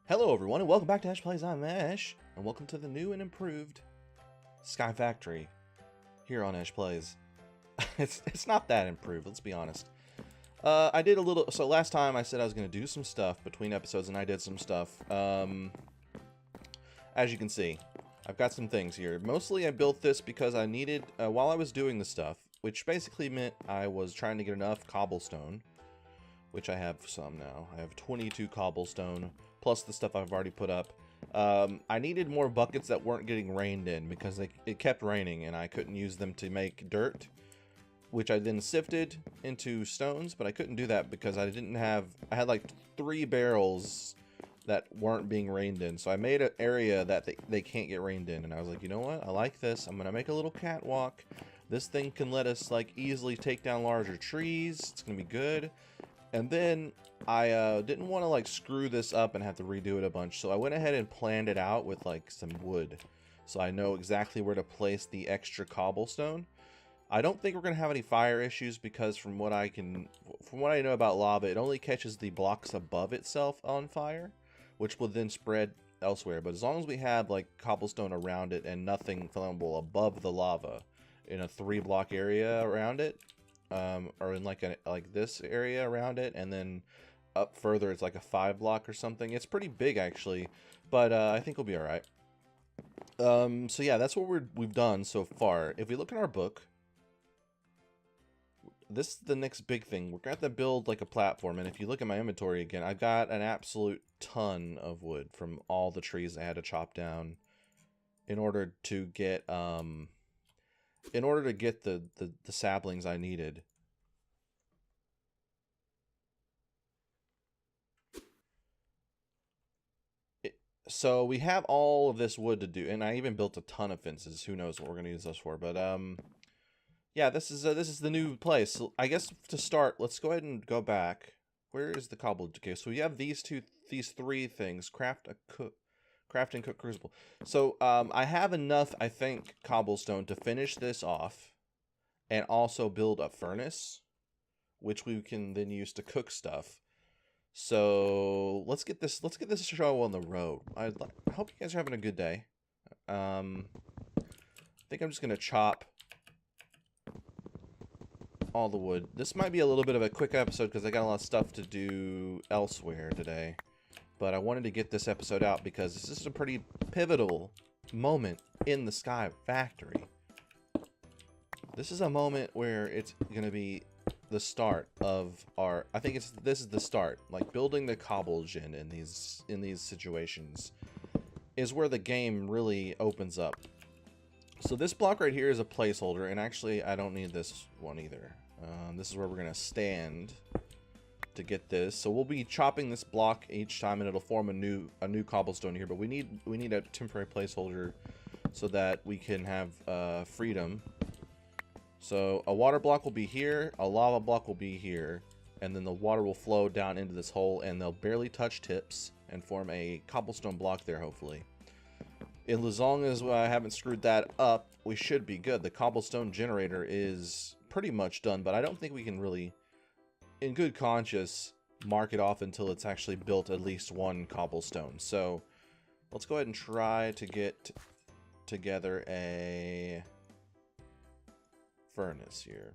Hello everyone and welcome back to EchPlays. I'm Ash, and welcome to the new and improved Sky Factory here on EchPlays. it's not that improved, let's be honest. I did a little, so last time I said I was going to do some stuff between episodes, and I did some stuff. As you can see, I've got some things here. Mostly I built this because I needed, while I was doing the stuff, which basically meant I was trying to get enough cobblestone, which I have some now. I have 22 cobblestone, plus the stuff I've already put up. I needed more buckets that weren't getting rained in, because it kept raining and I couldn't use them to make dirt, which I then sifted into stones, but I couldn't do that because I had like 3 barrels that weren't being rained in. So I made an area that they can't get rained in, and I was like, you know what, I like this. I'm gonna make a little catwalk. This thing can let us like easily take down larger trees. It's gonna be good. And then I didn't want to like screw this up and have to redo it a bunch, so I went ahead and planned it out with like some wood, so I know exactly where to place the extra cobblestone. I don't think we're gonna have any fire issues, because from what I know about lava, it only catches the blocks above itself on fire, which will then spread elsewhere. But as long as we have like cobblestone around it and nothing flammable above the lava in a 3-block area around it, or in like this area around it, and then up further it's like a 5-block or something. It's pretty big actually, but I think we'll be all right. So yeah, that's what we've done so far. If we look in our book, this is the next big thing. We're gonna have to build like a platform, and if you look at my inventory again, I've got an absolute ton of wood from all the trees I had to chop down in order to get the saplings I needed. So we have all of this wood to do, and I even built a ton of fences. Who knows what we're gonna use this for? But yeah, this is the new place. So I guess to start, let's go ahead and go back. Where is the cobble? Okay, so we have these 3 things: craft and cook crucible. So I have enough, I think, cobblestone to finish this off, and also build a furnace, which we can then use to cook stuff. So let's get this show on the road. I hope you guys are having a good day. I think I'm just gonna chop all the wood. This might be a little bit of a quick episode because I got a lot of stuff to do elsewhere today. But I wanted to get this episode out because this is a pretty pivotal moment in the Sky Factory. This is a moment where it's gonna be the start of our, I think this is the start, like building the cobble gen in these situations is where the game really opens up. So this block right here is a placeholder, and actually I don't need this one either. This is where we're gonna stand to get this. So we'll be chopping this block each time, and it'll form a new cobblestone here. But we need a temporary placeholder so that we can have freedom. So a water block will be here, a lava block will be here, and then the water will flow down into this hole, and they'll barely touch tips and form a cobblestone block there, hopefully. And as long as I haven't screwed that up, we should be good. The cobblestone generator is pretty much done, but I don't think we can really, in good conscience, mark it off until it's actually built at least 1 cobblestone. So let's go ahead and try to get together a furnace here.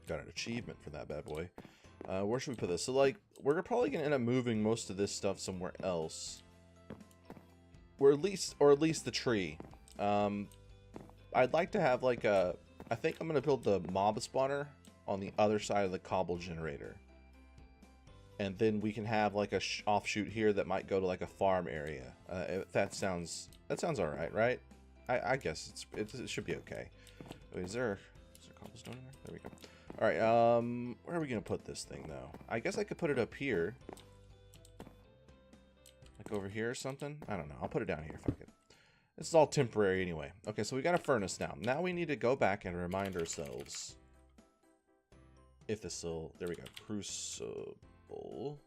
Got an achievement for that bad boy. Where should we put this? So like, we're probably gonna end up moving most of this stuff somewhere else, or at least the tree. I'd like to have like a, I think I'm gonna build the mob spawner on the other side of the cobble generator, and then we can have like a offshoot here that might go to like a farm area. That sounds all right, right? I guess it should be okay. Wait, is there cobblestone in there? There we go. All right, where are we gonna put this thing though? I guess I could put it up here, like over here or something. I don't know. I'll put it down here. Fuck it. This is all temporary anyway. Okay, so we got a furnace now. Now we need to go back and remind ourselves if this still. There we go. Crucible.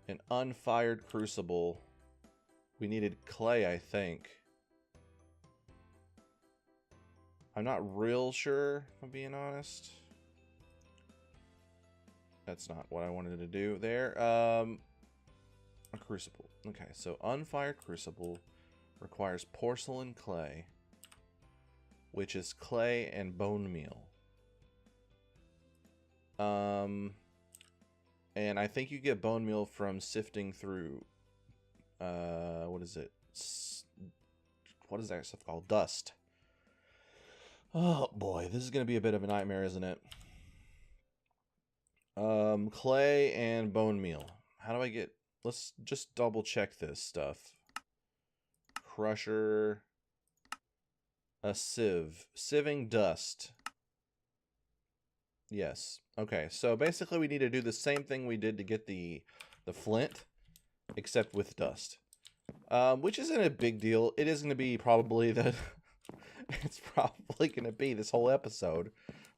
An unfired crucible. We needed clay, I think. I'm not real sure, if I'm being honest. That's not what I wanted to do there. A crucible. Okay, so unfired crucible requires porcelain clay, which is clay and bone meal. And I think you get bone meal from sifting through, what is it? What is that stuff called? Dust. Oh boy, this is going to be a bit of a nightmare, isn't it? Clay and bone meal. How do I get... Let's just double check this stuff. Crusher. A sieve. Sieving dust. Yes. Okay, so basically we need to do the same thing we did to get the flint, except with dust. Which isn't a big deal. It is going to be probably the... it's probably going to be this whole episode.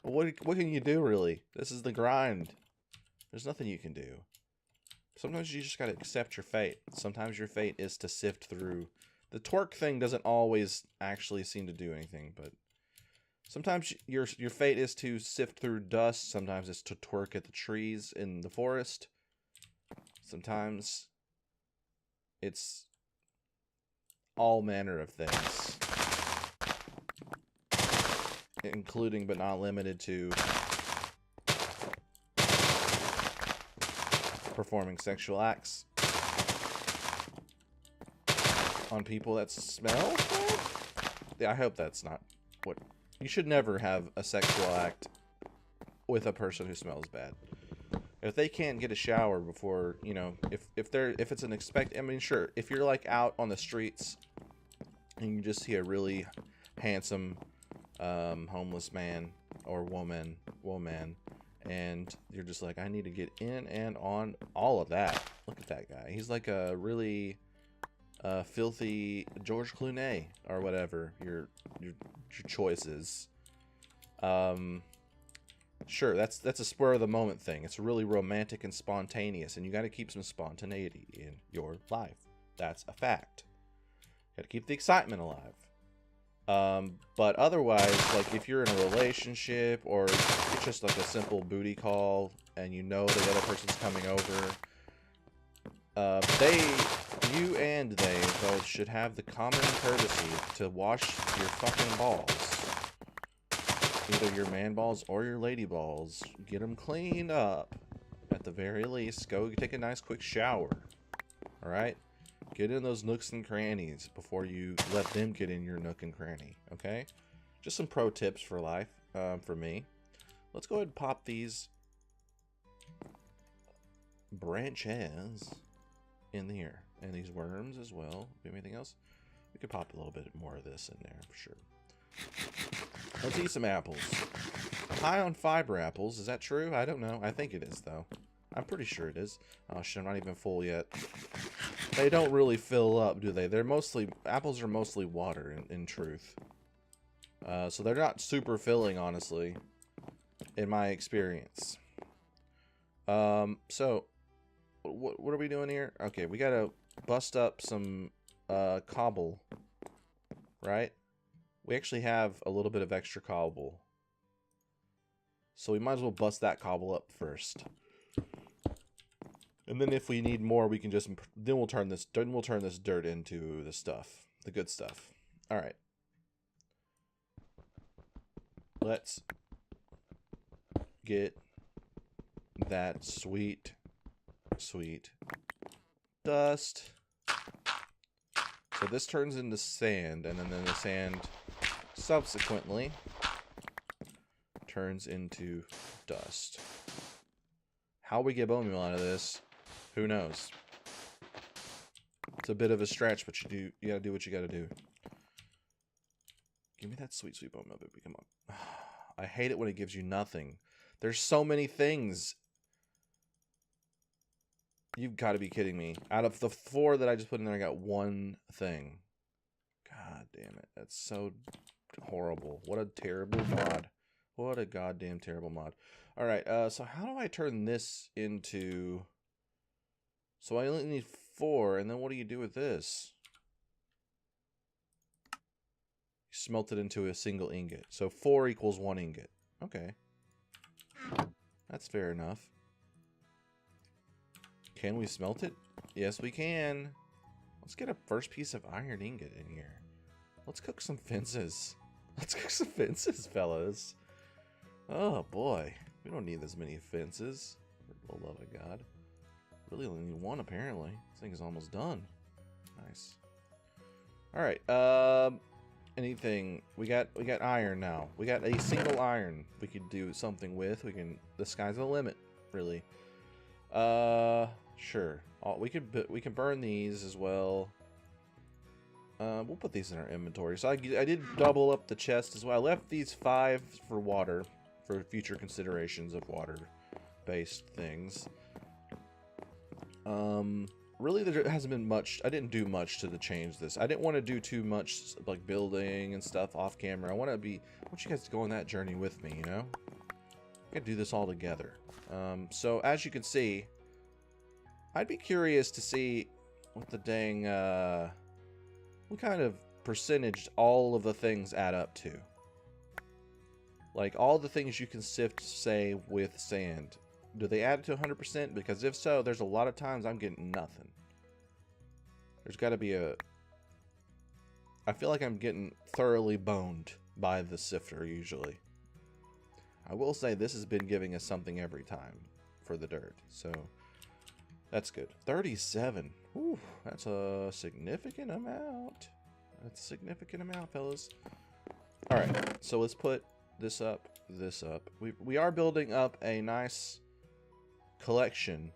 But what can you do, really? This is the grind. There's nothing you can do. Sometimes you just got to accept your fate. Sometimes your fate is to sift through. The torque thing doesn't always actually seem to do anything, but sometimes your fate is to sift through dust. Sometimes it's to twerk at the trees in the forest. Sometimes it's all manner of things, including but not limited to performing sexual acts on people that smell bad? Yeah, I hope that's not what... You should never have a sexual act with a person who smells bad. If they can't get a shower before, you know, if it's an I mean, sure, if you're like out on the streets and you just see a really handsome homeless man or woman, and you're just like, I need to get in and on all of that. Look at that guy. He's like a really filthy George Clooney or whatever your choice is. Sure, that's a spur of the moment thing. It's really romantic and spontaneous, and you got to keep some spontaneity in your life. That's a fact. Got to keep the excitement alive. But otherwise, like if you're in a relationship or it's just like a simple booty call and you know the other person's coming over, you and they both should have the common courtesy to wash your fucking balls. Either your man balls or your lady balls. Get them cleaned up. At the very least, go take a nice quick shower. Alright? Get in those nooks and crannies before you let them get in your nook and cranny. Okay? Just some pro tips for life, for me. Let's go ahead and pop these branches in here. And these worms as well. Anything else? We could pop a little bit more of this in there for sure. Let's eat some apples. High on fiber apples. Is that true? I don't know. I think it is, though. I'm pretty sure it is. Oh, shit, I'm not even full yet. They don't really fill up, do they? They're mostly... Apples are mostly water, in truth. So they're not super filling, honestly. In my experience. So... What are we doing here? Okay, we gotta bust up some cobble. Right? We actually have a little bit of extra cobble. So we might as well bust that cobble up first. And then if we need more, we can just... Then we'll turn this dirt into the stuff. The good stuff. Alright. Let's get that sweet dust. So this turns into sand, and then the sand subsequently turns into dust. How we get bone meal out of this, who knows? It's a bit of a stretch, but you gotta do what you gotta do. Give me that sweet bone meal, baby. Come on. I hate it when it gives you nothing. There's so many things. You've got to be kidding me. Out of the 4 that I just put in there, I got 1 thing. God damn it. That's so horrible. What a terrible mod. What a goddamn terrible mod. Alright, so how do I turn this into... So I only need 4, and then what do you do with this? You smelt it into a single ingot. So 4 equals 1 ingot. Okay. That's fair enough. Can we smelt it? Yes, we can. Let's get a first piece of iron ingot in here. Let's cook some fences. Let's cook some fences, fellas. Oh, boy. We don't need this many fences. For the love of God. Really only need one, apparently. This thing is almost done. Nice. Alright, anything. We got iron now. We got a single iron we could do something with. The sky's the limit, really. Sure. We can burn these as well. We'll put these in our inventory. So I did double up the chest as well. I left these 5 for water, for future considerations of water-based things. Really, there hasn't been much. I didn't do much to change this. I didn't want to do too much, like building and stuff off camera. I want you guys to go on that journey with me, you know? We gotta do this all together. So as you can see, I'd be curious to see what the dang, what kind of percentage all of the things add up to. Like, all the things you can sift, say, with sand. Do they add to 100%? Because if so, there's a lot of times I'm getting nothing. There's got to be I feel like I'm getting thoroughly boned by the sifter, usually. I will say this has been giving us something every time for the dirt. So, that's good. 37. Ooh, that's a significant amount. That's a significant amount, fellas. Alright, so let's put this up, this up. We are building up a nice collection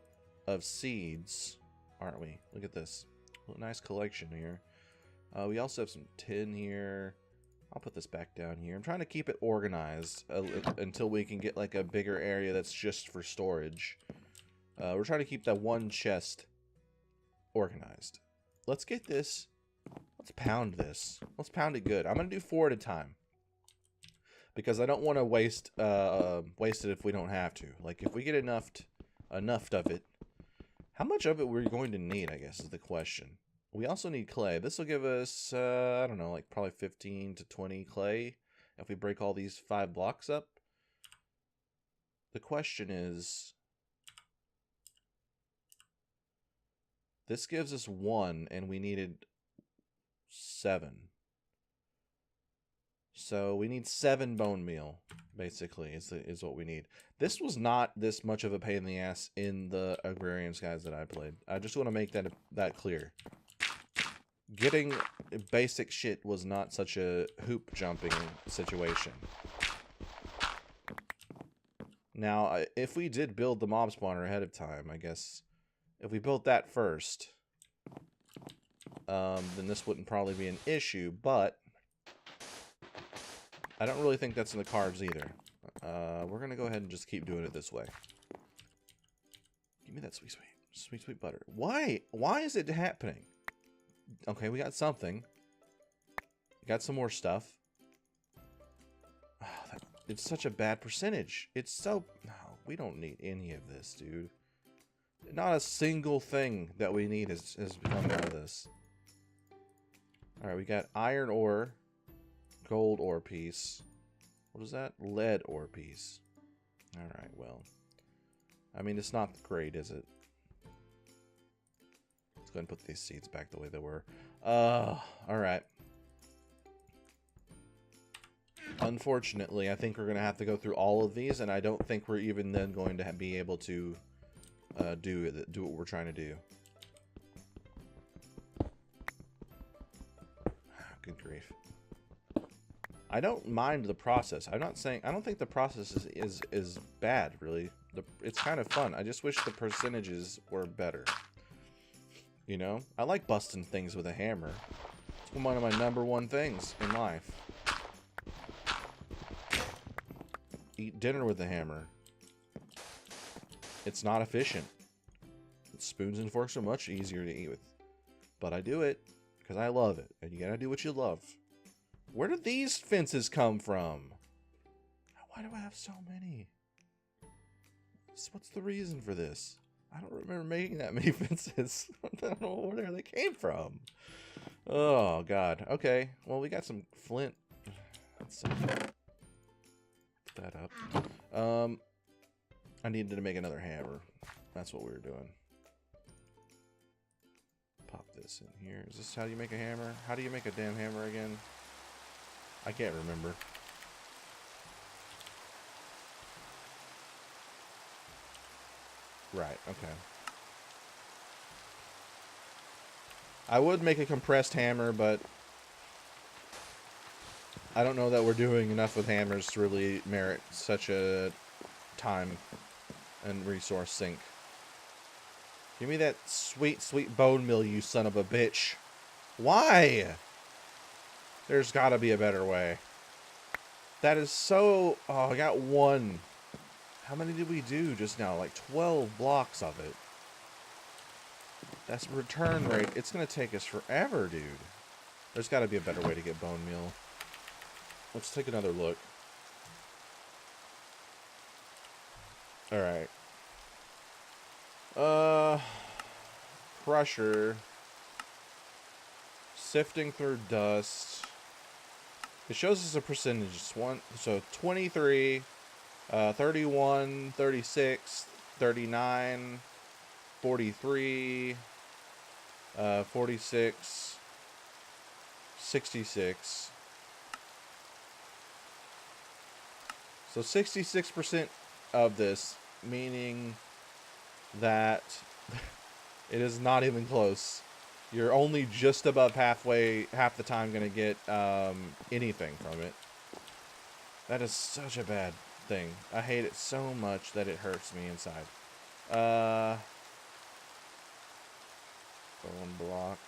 of seeds, aren't we? Look at this. A nice collection here. We also have some tin here. I'll put this back down here. I'm trying to keep it organized until we can get like a bigger area that's just for storage. We're trying to keep that one chest organized. Let's get this. Let's pound this. Let's pound it good. I'm going to do 4 at a time. Because I don't want to waste it if we don't have to. Like, if we get enough of it, how much of it we're going to need, I guess, is the question. We also need clay. This will give us, I don't know, like probably 15 to 20 clay if we break all these 5 blocks up. The question is, this gives us 1, and we needed 7. So we need 7 bone meal, basically, is what we need. This was not this much of a pain in the ass in the Agrarian Skies that I played. I just want to make that clear. Getting basic shit was not such a hoop jumping situation. Now, if we did build the mob spawner ahead of time, I guess, if we built that first, then this wouldn't probably be an issue, but I don't really think that's in the cards either. We're going to go ahead and just keep doing it this way. Give me that sweet butter. Why? Why is it happening? Okay, we got something. We got some more stuff. Oh, it's such a bad percentage. It's so... No, we don't need any of this, dude. Not a single thing that we need has come out of this. Alright, we got iron ore. Gold ore piece. What is that? Lead ore piece. Alright, well. I mean, it's not great, is it? Let's go ahead and put these seeds back the way they were. Alright. Unfortunately, I think we're going to have to go through all of these, and I don't think we're even then going to be able to do what we're trying to do. Good grief. I don't mind the process. I'm not saying... I don't think the process is bad, really. It's kind of fun. I just wish the percentages were better. You know? I like busting things with a hammer. It's one of my #1 things in life. Eat dinner with a hammer. It's not efficient. Spoons and forks are much easier to eat with. But I do it because I love it. And you gotta do what you love. Where did these fences come from? Why do I have so many? What's the reason for this? I don't remember making that many fences. I don't know where they came from. Oh, God. Okay. Well, we got some flint. Let's put that up. I needed to make another hammer. That's what we were doing. this in here. Is this how you make a hammer? How do you make a damn hammer again? I can't remember. Right, okay. I would make a compressed hammer, but I don't know that we're doing enough with hammers to really merit such a time and resource sink. Give me that sweet, sweet bone meal, you son of a bitch. Why? There's gotta be a better way. That is so... Oh, I got one. How many did we do just now? Like 12 blocks of it. That's return rate. It's gonna take us forever, dude. There's gotta be a better way to get bone meal. Let's take another look. Alright. Crusher. Sifting through dust. It shows us a percentage. So 23, 31, 36, 39, 43, 46, 66. So 66% of this, meaning that it is not even close. You're only just above half the time going to get anything from it. That is such a bad thing. I hate it so much that it hurts me inside. Bone block.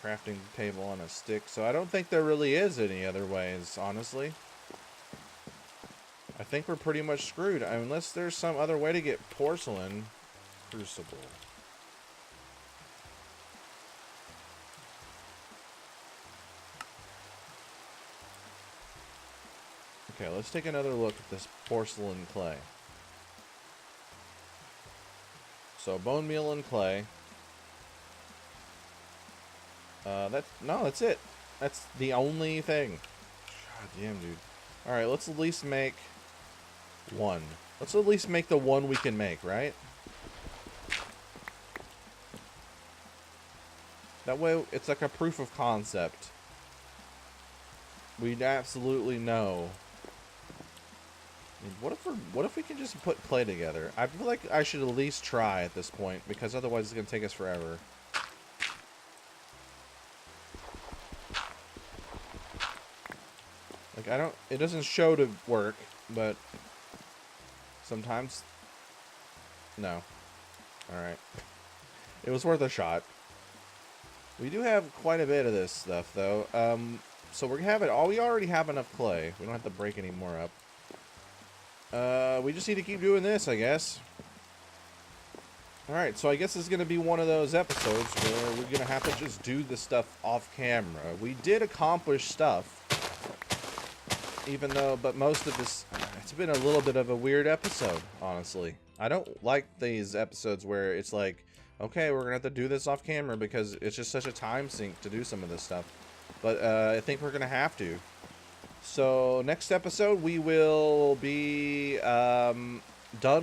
Crafting table on a stick. So I don't think there really is any other ways, honestly. I think we're pretty much screwed. Unless there's some other way to get porcelain. Crucible. Okay, let's take another look at this porcelain clay. So bone meal and clay. That's it. That's the only thing. God damn, dude. All right, let's at least make one. Let's at least make the one we can make, right? That way, it's like a proof of concept. We'd absolutely know. I mean, what if we can just put clay together? I feel like I should at least try at this point, because otherwise it's gonna take us forever. Like, it doesn't show to work, but sometimes, no. Alright. It was worth a shot. We do have quite a bit of this stuff, though. So we already have enough clay. We don't have to break any more up. We just need to keep doing this, I guess. Alright, so I guess it's going to be one of those episodes where we're going to have to just do this stuff off camera. We did accomplish stuff. But most of this, it's been a little bit of a weird episode, honestly. I don't like these episodes where it's like, okay, we're gonna have to do this off camera because it's just such a time sink to do some of this stuff. But I think we're gonna have to. So next episode we will be done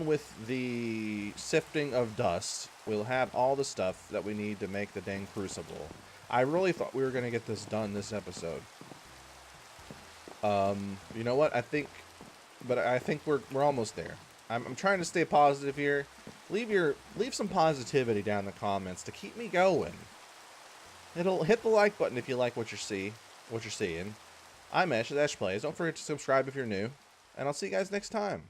with the sifting of dust. We'll have all the stuff that we need to make the dang crucible. I really thought we were gonna get this done this episode. You know what? I think we're almost there. I'm trying to stay positive here. Leave some positivity down in the comments to keep me going. It'll hit the like button if you like what you're seeing. I'm Esh with EchPlays. Don't forget to subscribe if you're new, and I'll see you guys next time.